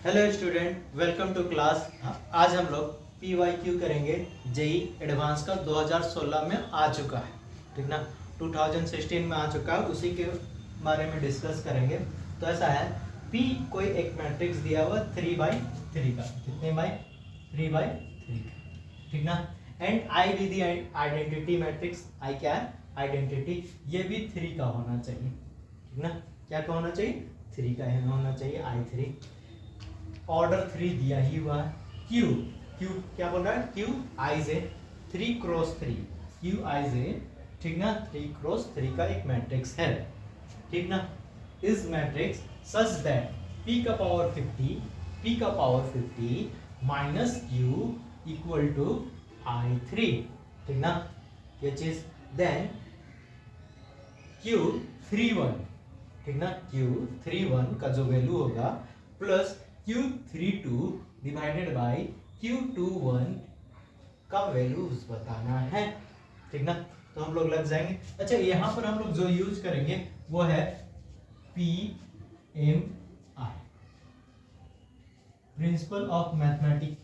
Hello student, welcome to class. आज हम लोग पी वाई क्यू करेंगे। जेई एडवांस का 2016 में आ चुका है, ठीक ना। 2016 में आ चुका है, उसी के बारे में डिस्कस करेंगे। तो ऐसा है, पी कोई एक मैट्रिक्स दिया हुआ 3/3 का, कितने बाई 3/3 का, ठीक ना। एंड आई भी दी आइडेंटिटी मैट्रिक्स। आई क्या है? आइडेंटिटी। ये भी 3 का होना चाहिए, ठीक ना। क्या का होना चाहिए? 3 का होना चाहिए। I3 ऑर्डर 3 दिया ही हुआ है। क्यू क्यू क्या बोल रहा है? Q I J 3x3 Q I जे, ठीक ना। 3x3 का एक मैट्रिक्स है, ठीक ना। इस मैट्रिक्स सच दैट p का power 50 minus Q equal to I3, ठीक ना। ये चीज देन Q31, ठीक ना। Q31 का जो वैल्यू होगा plus Q32 divided by Q21 का वैल्यू बताना है, ठीक ना। तो हम लोग लग जाएंगे। अच्छा, यहां पर हम लोग जो यूज करेंगे वो है PMI, principle of mathematic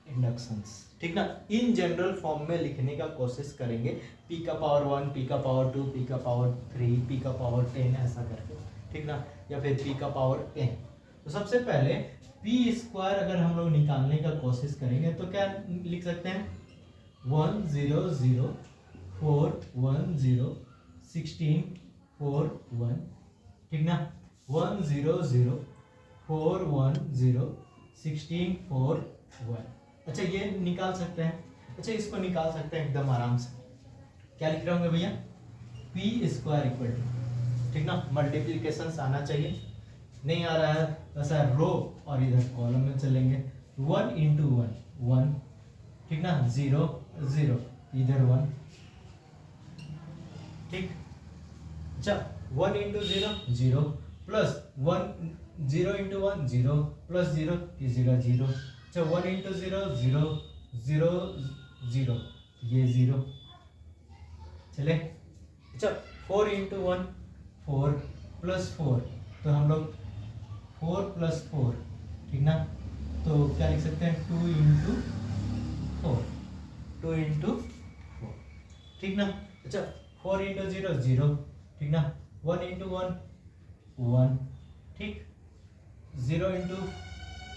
inductions, ठीक ना। इन जनरल फॉर्म में लिखने का कोशिश करेंगे। p का पावर 1, p का पावर 2, p का पावर 3, p का पावर 10 ऐसा करके, ठीक ना। या फिर p का पावर n। तो सबसे पहले p स्क्वायर अगर हम लोग निकालने का कोशिश करेंगे तो क्या लिख सकते हैं? 1 0 0 4 1 0 16 4 1, ठीक ना। 1 0 0 4 1 0 16 4 1। अच्छा, ये निकाल सकते हैं। अच्छा, इसको निकाल सकते हैं एकदम आराम से। क्या लिख रहे होंगे भैया? पी स्क्वायर इक्वल टू, ठीक ना। मल्टीप्लीकेशन आना चाहिए, नहीं आ रहा है वैसा रो और इधर कॉलम में चलेंगे। 1 इंटू 1 1, ठीक ना। 0 0 इधर 1, ठीक। अच्छा, 1 इंटू 0 0 प्लस 1 0 इंटू 1 0 प्लस 0 0 0। अच्छा, 1 इंटू 0 0 0 0 ये 0 चले। अच्छा, 4 इंटू 1 4 प्लस 4, तो हम लोग 4 प्लस 4, ठीक ना। तो क्या लिख सकते हैं? 2 इंटू 4 2 इंटू 4, ठीक ना। अच्छा, 4 इंटू 0 0, ठीक ना। 1 इंटू 1 1, ठीक। 0 इंटू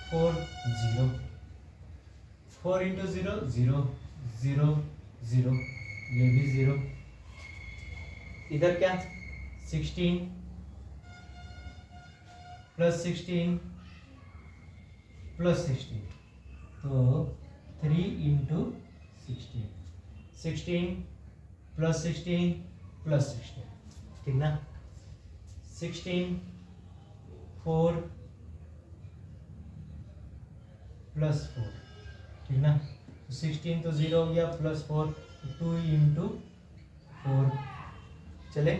4 0, 4 इंटू 0 0 0 0 ये भी 0। इधर क्या? 16 प्लस 16 प्लस 16, तो 3 इंटू 16 16 प्लस 16 प्लस 16, ठीक ना। 16 4 प्लस 4, ठीक ना। 16 तो 0 हो गया, प्लस 4 2 इंटू 4 चले।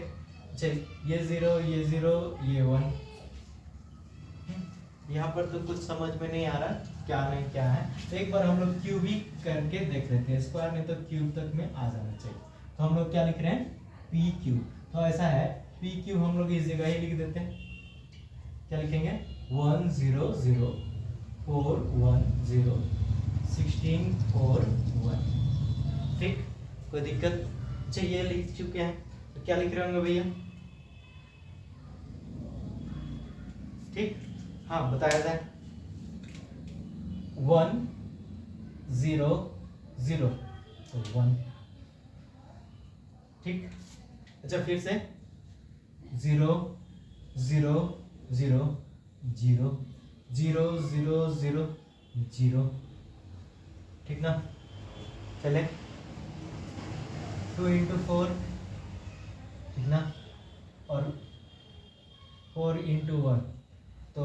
चल, ये 0 ये 0 ये 1। यहाँ पर तो कुछ समझ में नहीं आ रहा क्या नहीं क्या है। तो एक बार हम लोग क्यूबिक करके देख लेते हैं। स्क्वायर में तो क्यूब तक में आ जाना चाहिए। तो हम लोग क्या लिख रहे हैं? P Q. तो ऐसा है, पी क्यू हम लोग इस जगह ही लिख देते हैं। क्या लिखेंगे? 1 0 0 4 1 0 16 4 1, ठीक। कोई दिक्कत? अच्छा, ये लिख चुके हैं, तो क्या लिख रहे होंगे भैया? ठीक, हाँ बताया जाए। 1 0 0 तो 1, ठीक। अच्छा, फिर से 0 0 0 0 0 0 0 0, ठीक ना। चले। 2 इंटू 4, ठीक ना। और 4 इंटू 1, तो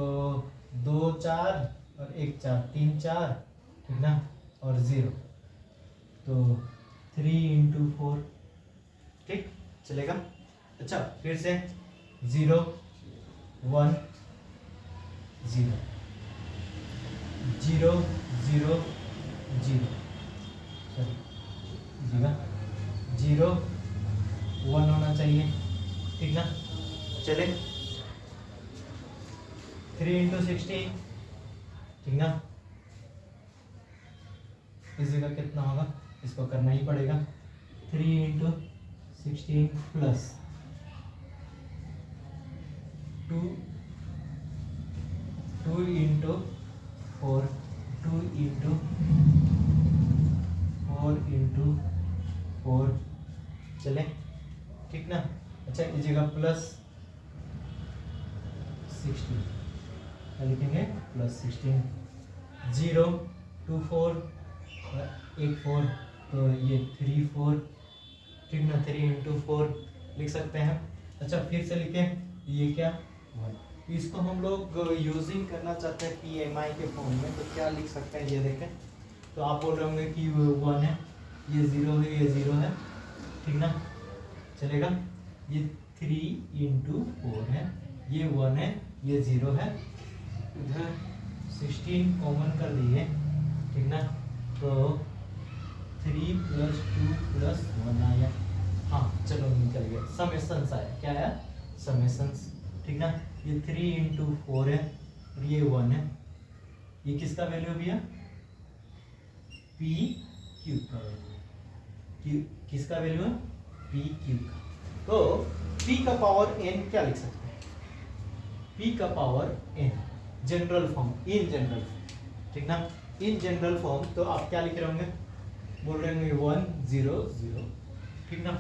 2 4 और 1 4 3 4, ठीक ना। और 0, तो 3 इंटू 4, ठीक चलेगा। अच्छा, फिर से 0 1 0 0 0 0 सॉरी 0 1 होना चाहिए, ठीक ना। चले। 3 इंटू 16, ठीक ना। इस जगह कितना होगा, इसको करना ही पड़ेगा, 3 इंटू 16 प्लस 2 इंटू 4 2 इंटू 4 चले, ठीक ना। अच्छा इस जगह प्लस 16 क्या लिखेंगे, प्लस 16, 0 2 4 1 4, तो ये 3 4, ठीक ना, 3 इंटू 4 लिख सकते हैं। अच्छा फिर से लिखें, ये क्या 1, इसको हम लोग यूजिंग करना चाहते हैं PMI के फॉर्म में, तो क्या लिख सकते हैं ये देखें। तो आप बोल रहे होंगे कि 1 है, ये 0 है, ये 0 है, ठीक ना, चलेगा। ये 3 इंटू 4 है, ये 1 है, ये 0 है, इधर 16 कॉमन कर दिए, ठीक ना, तो 3 प्लस 2 प्लस 1 आया। हाँ चलो निकल गया, समेशंस आया, क्या आया, समेशंस, ठीक ना। ये 3 इंटू 4 है और ये 1 है, ये किसका वैल्यू भैया, पी क्यूब का वैल्यू, किसका वैल्यू है, पी क्यूब का। तो p का पावर n क्या लिख सकते हैं, p का power n general form, in general, ठीक ना, इन जनरल फॉर्म। तो आप क्या लिख रहे होंगे, बोल रहे होंगे 1 0 0, ठीक ना,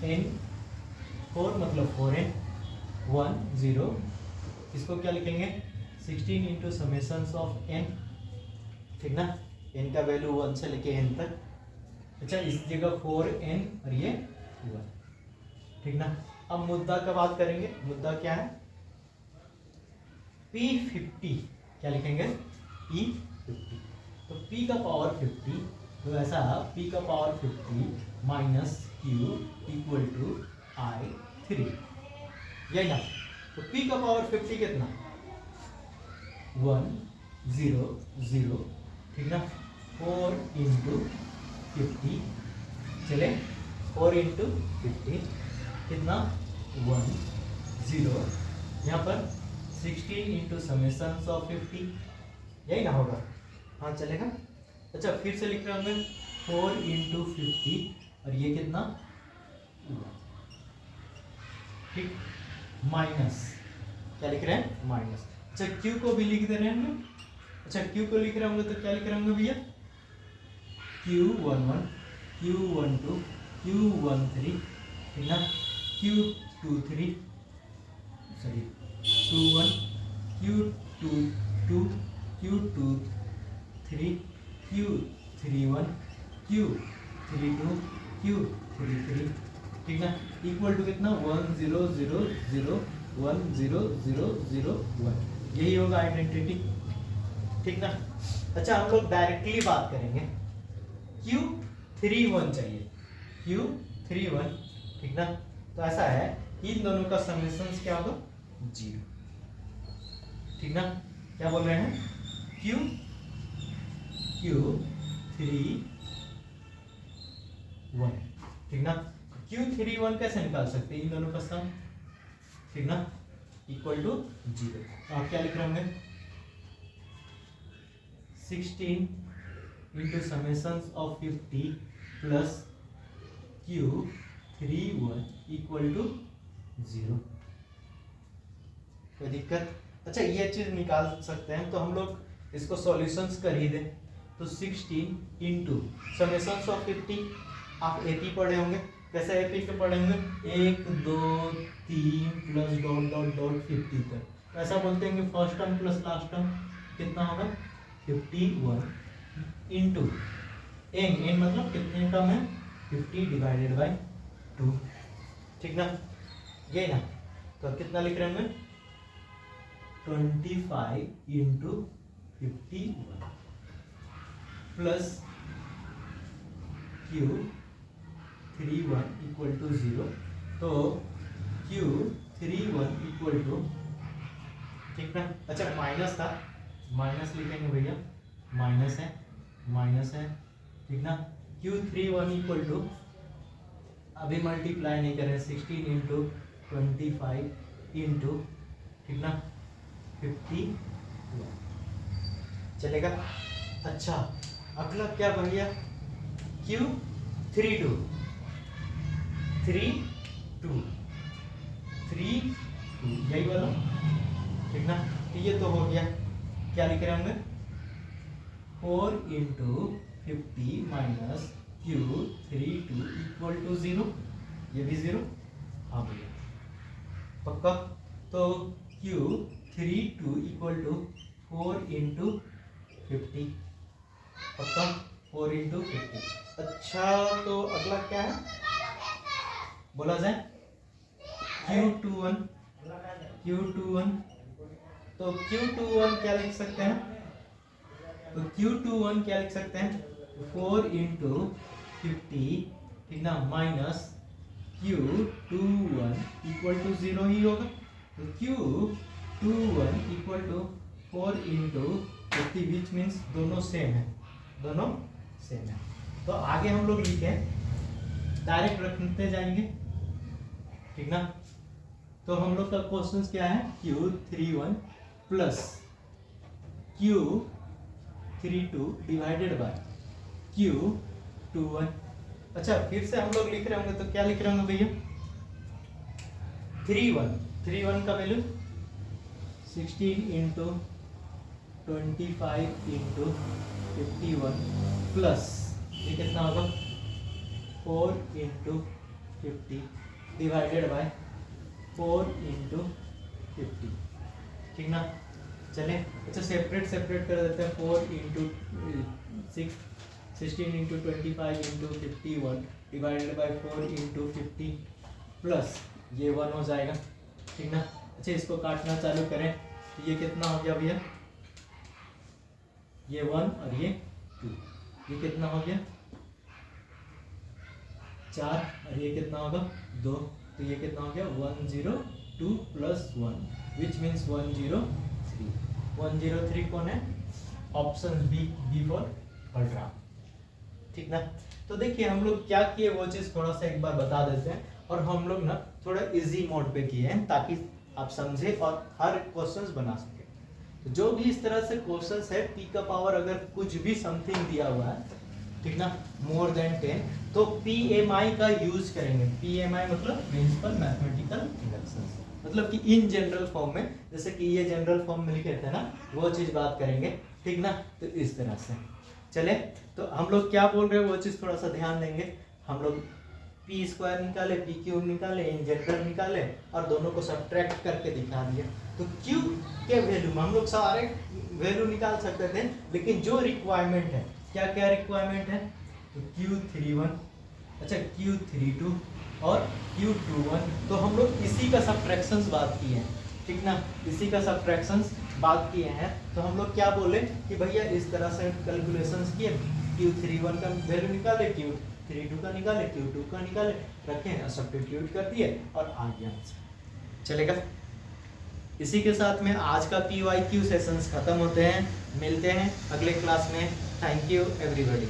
n 4 मतलब 4n 1 0, इसको क्या लिखेंगे 16 इंटू समेशंस ऑफ n, ठीक ना, n का वैल्यू 1 से लेके n तक। अच्छा इस जगह 4n और ये 1, ठीक ना। अब मुद्दा का बात करेंगे, मुद्दा क्या है, P50 क्या लिखेंगे, P50, तो P का पावर 50, तो ऐसा P का power 50 minus Q equal to I3, यही ना। तो P का पावर 50 कितना, 1 0 0, ठीक ना, 4 इंटू 50, चले 4 इंटू 50 कितना 1 0, यहाँ पर 16 इंटू समेशंस ऑफ 50, यही ना होगा, हाँ चलेगा। अच्छा फिर से लिख रहे होंगे 4 इंटू 50 और ये कितना, ठीक, माइनस, क्या लिख रहे हैं, माइनस। अच्छा Q को भी लिख दे रहे हैं हम, अच्छा Q को लिख रहे होंगे तो क्या लिख रहे होंगे भैया, Q11 Q12 Q13, ठीक ना, Q23 sorry 21 Q22 Q23 Q31 Q32 Q33, ठीक ना, इक्वल टू कितना 1 0 0 0 1 0 0 0 1, यही होगा आइडेंटिटी, ठीक ना। अच्छा हम लोग डायरेक्टली बात करेंगे, Q31 चाहिए, Q31, ठीक ना। तो ऐसा है इन दोनों का समेशंस क्या होगा 0, ठीक ना। क्या बोल रहे हैं, Q31, ठीक ना। Q31 कैसे निकाल सकते हैं, इन दोनों का सम, ठीक ना, इक्वल टू 0। तो आप क्या लिख रहे होंगे 16 into summations of 50 plus Q31 equal to 0, कोई दिक्कत। अच्छा ये चीज निकाल सकते हैं, तो हम लोग इसको सॉल्यूशंस कर ही दें, तो 16 इंटू समेशंस ऑफ 50, आप AP पढ़े होंगे, कैसे AP के पढ़े होंगे, 1 2 3 प्लस डॉट डॉट डॉट 50 तक, तो ऐसा बोलते हैं कि first term plus last term कितना होगा 51 इंटू n मतलब कितने टर्म है 50 डिवाइडेड बाय 2, ठीक ना, ये ना। तो कितना लिख रहे हैं 25 into 51 plus Q31 equal to 0, तो Q31 इक्वल टू, ठीक ना। अच्छा माइनस था, माइनस लिखेंगे भैया, माइनस है, ठीक ना। Q31 इक्वल टू, अभी मल्टीप्लाई नहीं करें, 16 इंटू 25 इंटू, ठीक ना, 51, चलेगा। अच्छा अगला क्या भैया, Q32 यही वाला, ठीक ना। तो ये तो हो गया, क्या लिख रहे होंगे 4 into 50 minus Q32 equal to 0, ये भी 0। हाँ भैया पक्का। तो Q32 इक्वल टू 4 इंटू 50, पक्का 4 इंटू 50। अच्छा तो अगला क्या है बोला जाए, Q21 तो Q21 क्या लिख सकते हैं, तो Q21 क्या लिख सकते हैं 4 इंटू 50, ठीक ना, माइनस Q21 इक्वल टू 0 ही होगा। तो Q21 equal to 4 into 50 which means दोनों सेम है, दोनों सेम है। तो आगे हम लोग लिखे डायरेक्ट रखते जाएंगे, ठीक ना। तो हम लोग का क्वेश्चन क्या है, Q31 plus Q32 divided by Q21। अच्छा फिर से हम लोग लिख रहे होंगे तो क्या लिख रहे होंगे भैया, 31 का वैल्यू 16 इंटू 25 इंटू 51 प्लस ये कितना होगा 4 इंटू 50 डिवाइडेड बाय 4 इंटू 50, ठीक ना। चले अच्छा सेपरेट कर देते हैं, 4 into 16 into 25 into 51 divided by 4 into 50 plus ये 1 हो जाएगा, ठीक ना। अच्छा इसको काटना चालू करें तो ये कितना हो गया भैया, ये 1 और ये 2, ये कितना हो गया 4 और ये कितना होगा 2, तो ये कितना हो गया 102 प्लस 1 विच मीन्स 103। 103 कौन है, ऑप्शन बी फॉर अल्ट्रा, ठीक ना। तो देखिए हम लोग क्या किए वो चीज थोड़ा सा एक बार बता देते हैं, और हम लोग ना थोड़ा इजी मोड पे किए हैं ताकि आप समझे और हर क्वेश्चंस बना सके। तो जो भी इस तरह से क्वेश्चंस है पी का पावर अगर कुछ भी समथिंग दिया हुआ है, ठीक ना, मोर देन 10, तो PMI का यूज करेंगे। PMI मतलब प्रिंसिपल मैथमेटिकल इंडक्शन, मतलब कि इन जनरल फॉर्म में, जैसे कि ये जनरल फॉर्म में लिखे थे ना वो चीज बात करेंगे, ठीक ना। तो इस तरह से चले, तो हम लोग क्या बोल रहे हैं वो चीज थोड़ा सा ध्यान देंगे। हम लोग पी स्क्वायर निकाले, पी क्यूब निकाले, इन जनरल निकाले और दोनों को सब्ट्रैक्ट करके दिखा दिया। तो क्यू के वैल्यू में हम लोग सारे वैल्यू निकाल सकते थे, लेकिन जो रिक्वायरमेंट है, क्या क्या रिक्वायरमेंट है, तो Q31, अच्छा Q32 और Q21, तो हम लोग इसी का सब्ट्रैक्शंस बात किए हैं, ठीक ना, इसी का सब्ट्रैक्शंस बात किए हैं। तो हम लोग क्या बोले कि भैया इस तरह से कैलकुलेशंस किए, Q31 का वैल्यू निकाले, Q32 का निकाले, Q2 का निकाले, रखें सब्स्टिट्यूट कर दिए और आ गया आंसर। चलेगा। इसी के साथ में आज का PYQ सेशंस खत्म होते हैं, मिलते हैं अगले क्लास में। Thank you everybody.